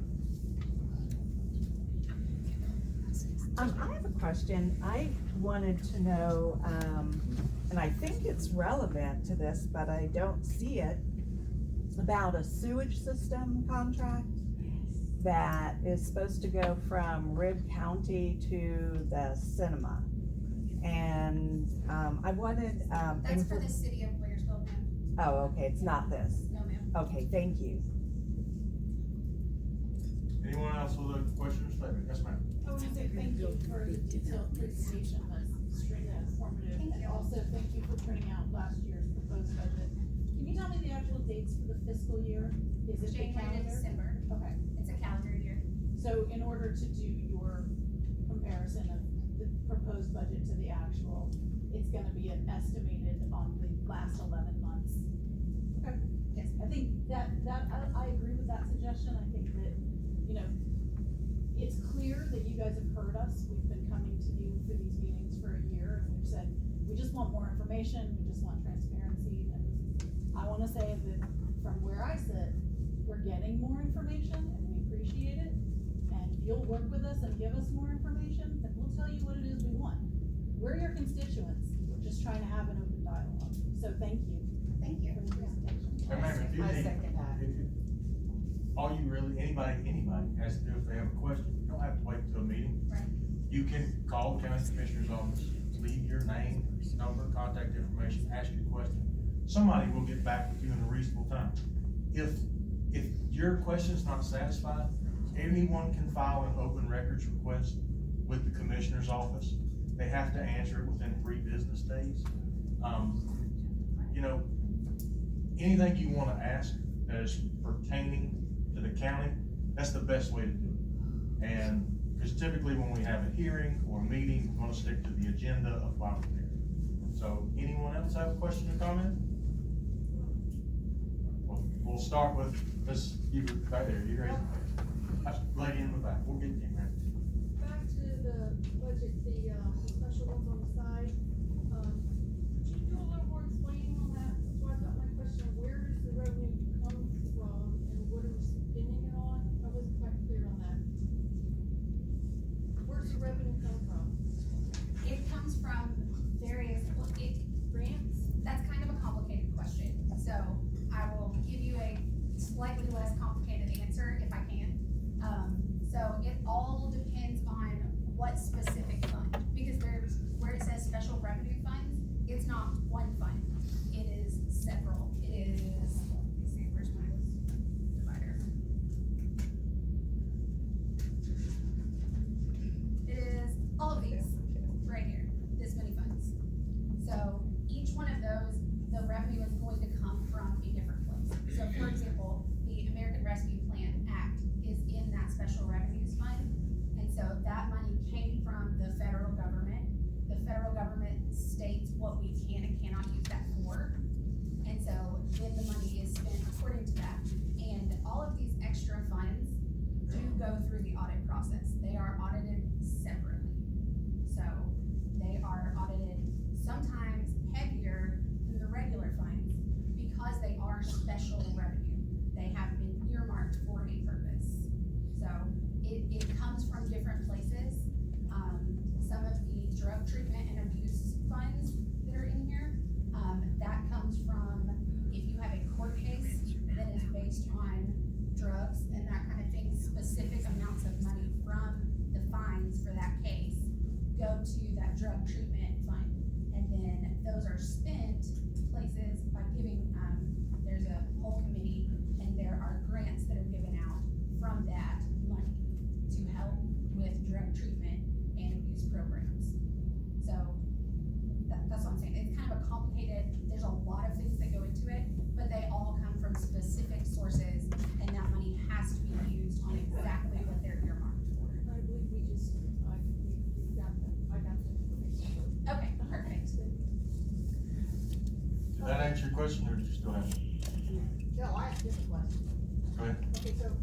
I have a question. I wanted to know, and I think it's relevant to this, but I don't see it, about a sewage system contract that is supposed to go from Rib County to the cinema. And, I wanted, That's for the city of Blairsville, ma'am. oh, okay, it's not this. No, ma'am. Okay, thank you. Anyone else with a question or statement? Yes, ma'am. I want to say thank you for the detailed presentation, that's extremely informative. Thank And you. also, thank you for printing out last year's proposed budget. Can you tell me the actual dates for the fiscal year? Is it the January to calendar? December. Okay, It's a calendar year. so in order to do your comparison of the proposed budget to the actual, it's gonna be an estimated on the last 11 months. Okay. Yes. I think that, I agree with that suggestion. I think that, you know, it's clear that you guys have heard us. We've been coming to you for these meetings for a year, and we've said, we just want more information, we just want transparency. And I wanna say that from where I sit, we're getting more information, and we appreciate it. And if you'll work with us and give us more information, then we'll tell you what it is we want. We're your constituents, we're just trying to have an open dialogue. So thank you. Thank you. For the presentation. Hey, ma'am, if you I need, second that. all you really, anybody has to do if they have a question, you don't have to wait till a meeting. Right. You can call the county commissioner's office, leave your name, number, contact information, ask your question. Somebody will get back with you in a reasonable time. If your question's not satisfied, anyone can file an open records request with the commissioner's office. They have to answer it within 3 business days. You know, anything you wanna ask that is pertaining to the county, that's the best way to do it. And, because typically when we have a hearing or a meeting, we're gonna stick to the agenda of public hearing. So, anyone else have a question or comment? Well, we'll start with Ms. Hebert, right there, you ready? That's lady in the back, we'll get you, man. Back to the budget, the special ones on the side, could you do a little more explaining on that? So I've got my question, where does the revenue come from and what are we spending it on? I wasn't quite clear on that. Where's the revenue come from? It comes from various, grants. That's kind of a complicated question. So I will give you a slightly less complicated answer if I can. So it all depends on what specific fund, because where it says special revenue funds, it's not one fund. It is several. It is, let me see, where's my divider? It is all of these, right here, this many funds. So each one of those, the revenue is going to come from a different place. So for example, the American Rescue Plan Act is in that special revenues fund. And so that money came from the federal government. The federal government states what we can and cannot answer your question, or do you still have it? No, I have a different question. Go ahead. Okay, so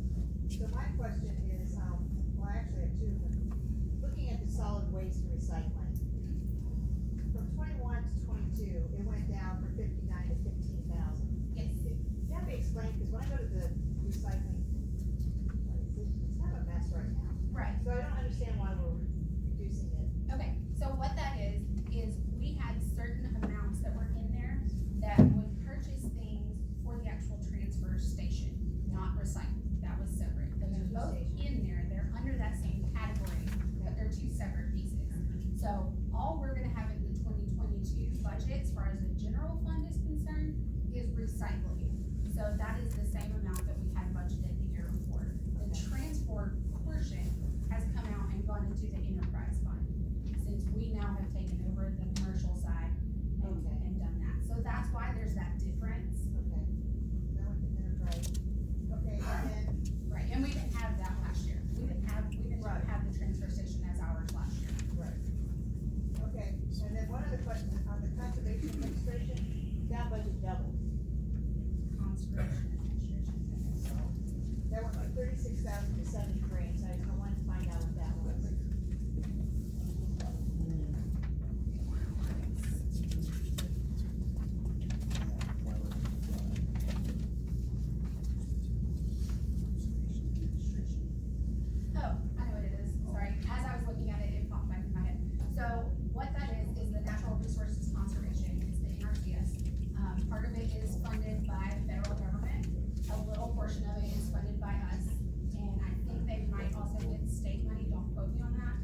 my question is, well, I actually have two of them. Looking at the solid waste and recycling, from 21 to 22, it went down from 59 to 15,000. Yes. You have to explain, because when I go to the recycling, it's kind of a mess right now. Right. So I don't understand why we're reducing it. Okay, so what that is we had certain amounts that were in there that would purchase things for the actual transfer station, not recycling. That was separate. And they're both in there, they're under that same category, but they're two separate pieces. So all we're gonna have in the 2022 budget, as far as the general fund is concerned, is recycling. So that is the same amount that we had budgeted the year before. The transport portion has come out and gone into the enterprise fund, since we now have taken over the commercial side and done that. So that's why there's that difference. Okay. That went to enterprise. Okay, and then, Right, and we didn't have that last year. We didn't have the transfer station as ours last year. right. Okay, and then one other question, on the conservation administration, that budget doubled. Conservation administration. That went from 36,000 to 73, so I wanted to find out what that was. Oh, I know what it is, sorry. As I was looking at it, it popped back in my head. So what that is the Natural Resources Conservation, it's the NRCS. Part of it is funded by the federal government, a little portion of it is funded by us, and I think they might also get state money, don't quote me on that.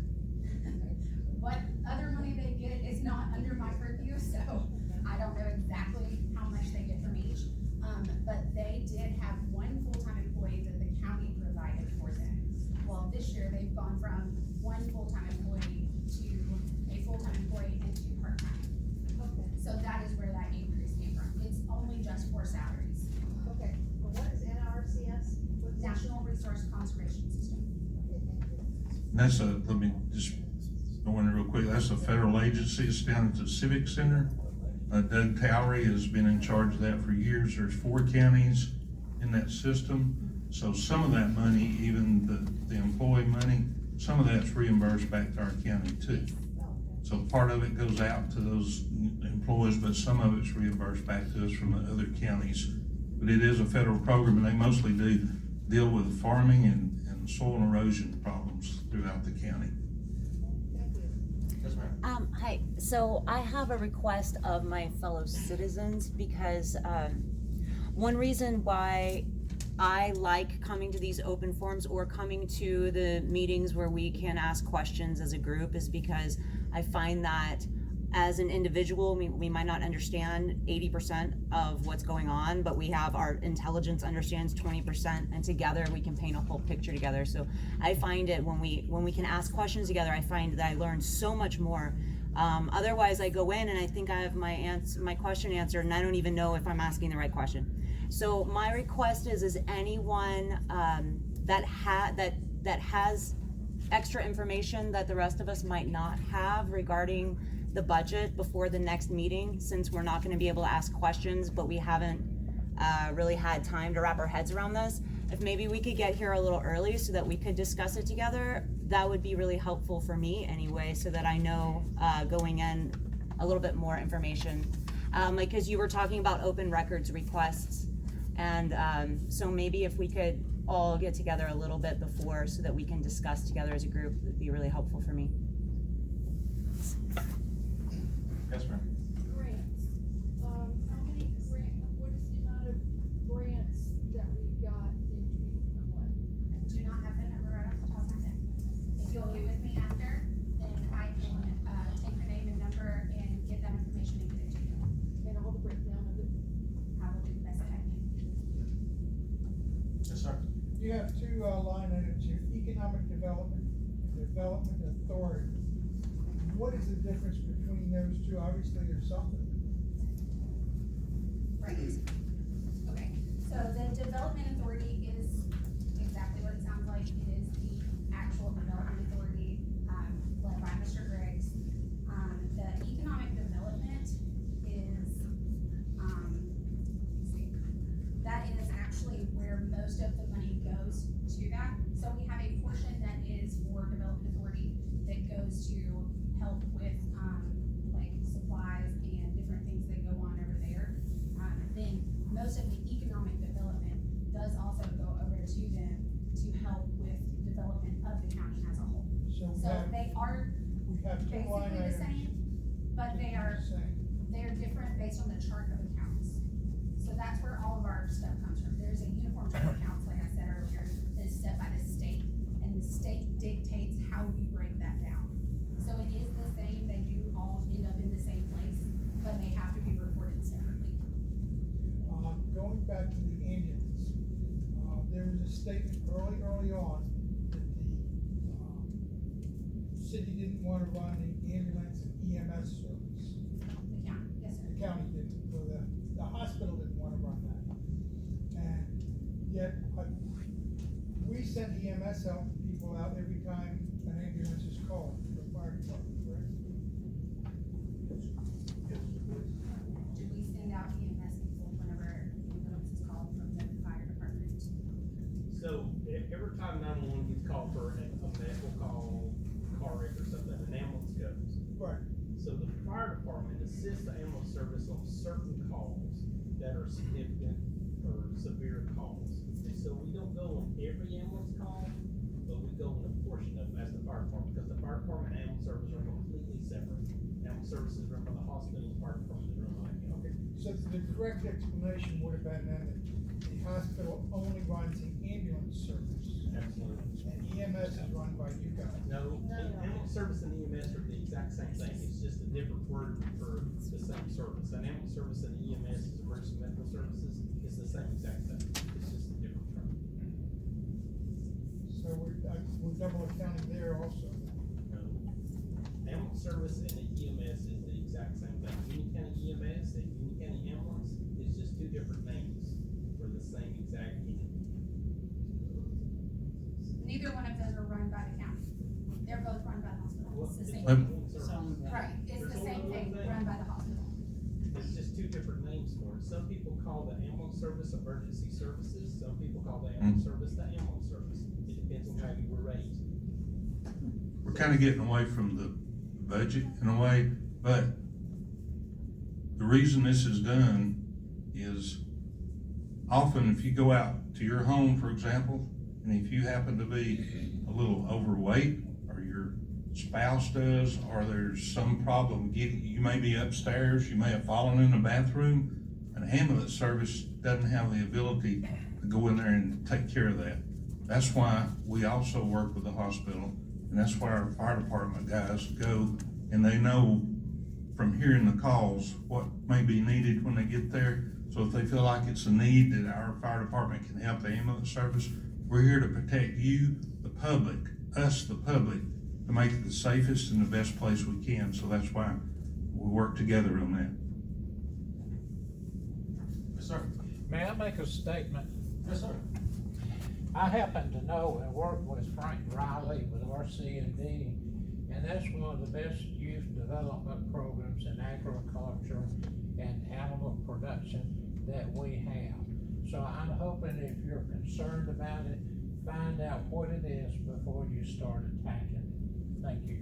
What other money they get is not under my purview, so I don't know exactly how much they get from each. But they did have one full-time employee that the county provided for them. Well, this year, they've gone from one full-time employee to a full-time employee and two part-time. Okay, So that is where that increase came from. It's only just for salaries. okay, well, what is NRCS? What's that? National Resource Conservation System. Okay, thank you. And that's let me just go in real quick, that's a federal agency, it's down at the Civic Center. Doug Towery has been in charge of that for years. There's 4 counties in that system. So some of that money, even the employee money, some of that's reimbursed back to our county too. So part of it goes out to those employees, but some of it's reimbursed back to us from the other counties. But it is a federal program, and they mostly do deal with farming and soil erosion problems throughout the county. Thank you. Yes, ma'am. Hi, so I have a request of my fellow citizens because, one reason why I like coming to these open forums or coming to the meetings where we can ask questions as a group is because I find that as an individual, we might not understand 80% of what's going on, but we have our intelligence understands 20%, and together we can paint a whole picture together. So I find it when we can ask questions together, I find that I learn so much more. Otherwise, I go in and I think I have my question answered, and I don't even know if I'm asking the right question. So my request is anyone that has extra information that the rest of us might not have regarding the budget before the next meeting, since we're not going to be able to ask questions, but we haven't really had time to wrap our heads around this. If maybe we could get here a little early so that we could discuss it together, that would be really helpful for me anyway, so that I know going in a little bit more information. Like, cause you were talking about open records requests, and so maybe if we could all get together a little bit before so that we can discuss together as a group, it would be really helpful for me. Yes, ma'am. Grants, how many what is the amount of grants that we got in 2021? I do not have that number right off the top of my head. If you'll get with me after, then I can, take your name and number and get that information and get it to you. And all the breakdown of it? I will do the best that I can. Yes, sir. You have 2 line items here, economic development and development authority. What is the difference between those two? Obviously, there's something. Right. Okay, so the development authority is exactly what it sounds like. It is the actual development authority, led by Mr. Griggs. The economic development is, So we have a portion that is for Development Authority that goes to help with, like supplies and different things that go on over there. Then most of the economic development does also go over to them to help with development of the county as a whole. So So they are we have two line basically the items. same, but they are Same. different based on the chart of accounts. So that's where all of our stuff comes from. There's a uniform chart of accounts, like I said earlier, that is set by the state, and the state dictates how we break that down. So it is the same, they do all end up in the same place, but they have to be reported separately. Going back to the ambulance, there was a statement early on that the city didn't wanna run the ambulance and EMS service. The county, yes, sir. The county didn't, or the hospital didn't wanna run that. And yet, we send EMS people out every time an ambulance is called for the fire department, correct? Do we send out EMS people whenever ambulance is called from the fire department? So, every time 911 gets called for a medical call, car wreck or something, an ambulance goes. Right. So the fire department assists the ambulance service on certain calls that are significant or severe calls. And so we don't go on every ambulance call, but we go on a portion of them as the fire department, because the fire department and ambulance service are completely separate. Ambulance service is run by the hospital, the fire department is run by the county. So the correct explanation would have been then that the hospital only runs the ambulance service. Absolutely. And EMS is run by you guys. No, ambulance service and EMS are the exact same thing, it's just a different word for the same service. An ambulance service and EMS is emergency medical services, it's the same exact thing, it's just a different term. So we're double accounting there also. No. Ambulance service and the EMS is the exact same thing. Union County EMS and Union County ambulance is just two different names for the same exact entity. Neither one of those are run by the county. They're both run by the hospital. It's the same Well, thing. Right, it's the same thing, run by the hospital. It's just two different names for it. Some people call the ambulance service emergency services, some people call the ambulance service the ambulance service. It depends on how you were raised. We're kinda getting away from the budget in a way, but the reason this is done is often if you go out to your home, for example, and if you happen to be a little overweight, or your spouse does, or there's some problem getting, you may be upstairs, you may have fallen in the bathroom, an ambulance service doesn't have the ability to go in there and take care of that. That's why we also work with the hospital, and that's why our fire department guys go, and they know from hearing the calls what may be needed when they get there. So if they feel like it's a need that our fire department can help the ambulance service, we're here to protect you, the public, us, the public, to make it the safest and the best place we can. So that's why we work together on that. Yes, sir. May I make a statement? Yes, sir. I happen to know and work with Frank Riley with RC&D, and that's one of the best youth development programs in agriculture and animal production that we have. So I'm hoping if you're concerned about it, find out what it is before you start attacking it. Thank you.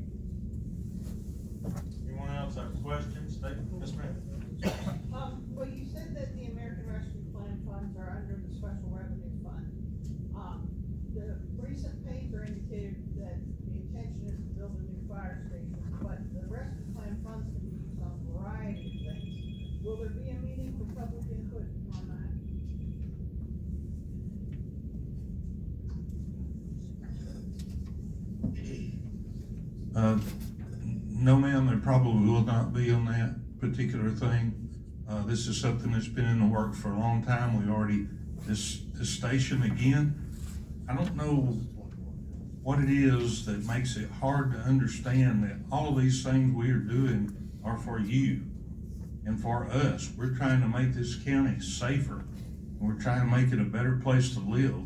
Anyone else have questions? Yes, ma'am. Well, you said that the American Rescue Plan funds are under the Special Revenue Fund. The recent paper indicated that the intention is to build a new fire station, but the rescue plan funds can be used on a variety of things. Will there be a meeting for public input on that? No, ma'am, there probably will not be on that particular thing. This is something that's been in the works for a long time. We already, this station again, I don't know what it is that makes it hard to understand that all of these things we are doing are for you and for us. We're trying to make this county safer. We're trying to make it a better place to live.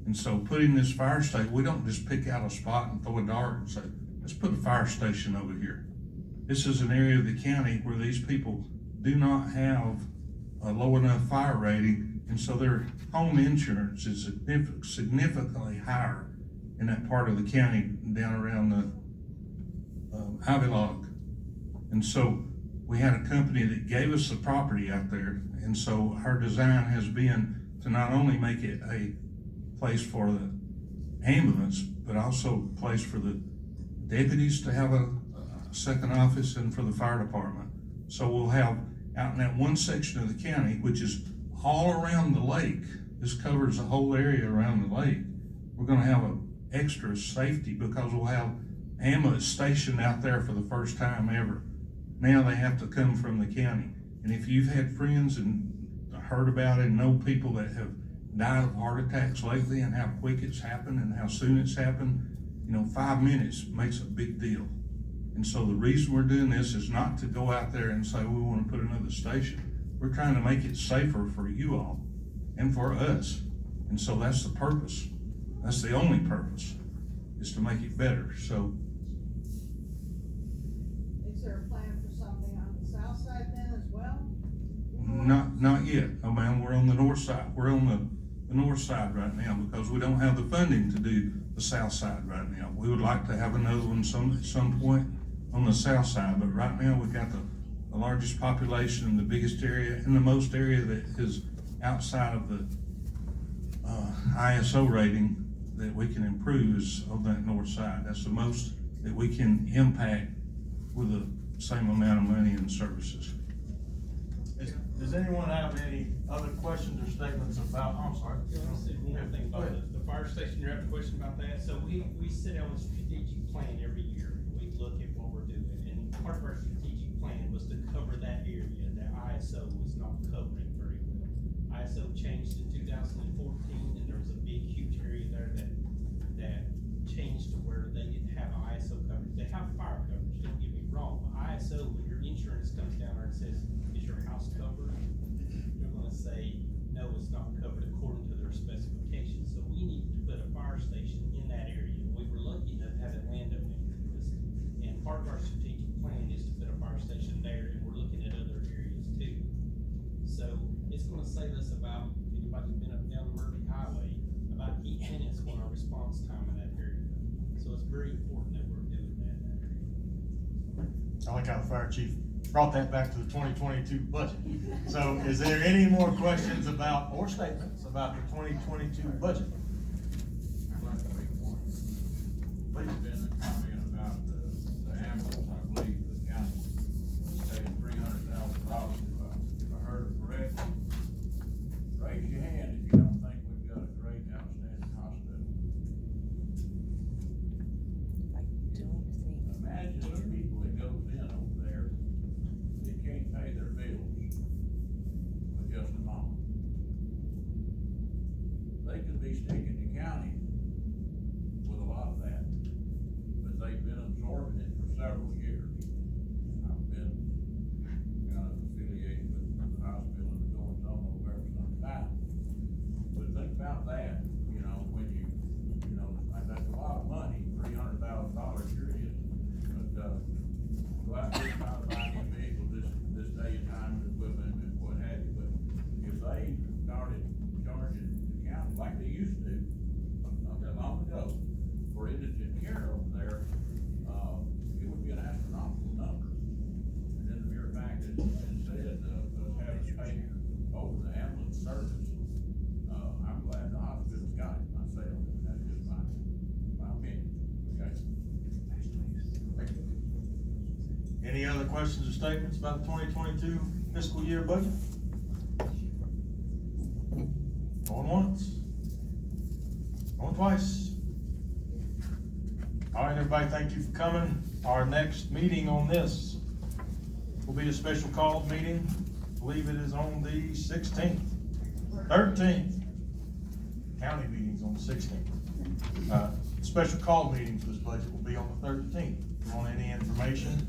And so putting this fire station, we don't just pick out a spot and throw a dart and say, let's put a fire station over here. This is an area of the county where these people do not have a low enough fire rating And so their home insurance is significantly higher in that part of the county down around the Ivy Log. And so we had a company that gave us the property out there. And so our design has been to not only make it a place for the ambulance, but also a place for the deputies to have a second office and for the fire department. So we'll have out in that one section of the county, which is all around the lake, this covers the whole area around the lake. We're gonna have an extra safety because we'll have ambulance stationed out there for the first time ever. Now they have to come from the county. And if you've had friends and heard about it and know people that have died of heart attacks lately and how quick it's happened and how soon it's happened, 5 minutes makes a big deal. And so the reason we're doing this is not to go out there and say we want to put another station. We're trying to make it safer for you all and for us. And so that's the purpose. That's the only purpose, is to make it better. So Is there a plan for something on the south side then as well? not yet. Oh man, we're on the north side. We're on the north side right now because we don't have the funding to do the south side right now. We would like to have another one at some point on the south side, but right now we've got the largest population and the biggest area and the most area that is outside of the ISO rating that we can improve is on that north side. That's the most that we can impact with the same amount of money and services. Does anyone have any other questions or statements about, I'm sorry. One more thing about the fire station, you have a question about that? So we sit down with a strategic plan every year. We look at what we're doing, and part of our strategic plan was to cover that area that ISO was not covering very well. ISO changed in 2014, and there was a big, huge area there that changed to where they didn't have ISO coverage. They have fire coverage, don't get me wrong, but ISO, when your insurance comes down there and says, is your house covered? They're gonna say, no, it's not covered according to their specifications. So we needed to put a fire station in that area. We were lucky enough to have a landowner interest. And part of our strategic plan is to put a fire station there, and we're looking at other areas too. So it's gonna save us about, if anybody's been up and down the Murphy Highway, about 8 minutes on our response time in that area. So it's very important that we're doing that in that area. I like how the fire chief brought that back to the 2022 budget. So is there any more questions about, or statements about the 2022 budget? I'd like to make one. Please. Been a comment about the ambulance, I believe the county paid $300,000, if I heard it correctly. Raise your hand if you don't think we've got a great outstanding hospital. I don't think. Imagine the people that goes in over there, they can't pay their bills with just a moment. They could be sticking the county with a lot of that, but they've been absorbing it for several years. I've been kind of affiliated with the hospital and the goings on over there for some time. But think about that, when that's a lot of money, $300,000, sure is. But, go out there and try to buy new vehicles this day and time and equipment and what have you. But if they started charging the county like they used to, not that long ago, for indigent care over there, it would be an astronomical number. And then the mere fact that instead of us having to pay over the ambulance service, I'm glad the hospital's got it myself, and that's just my opinion, okay? Any other questions or statements about the 2022 fiscal year budget? Going once? Going twice? All right, everybody, thank you for coming. Our next meeting on this will be a special called meeting. I believe it is on the 16th, 13th. County meeting's on the 16th. Special call meeting for this budget will be on the 13th. If you want any information?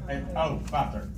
5:30.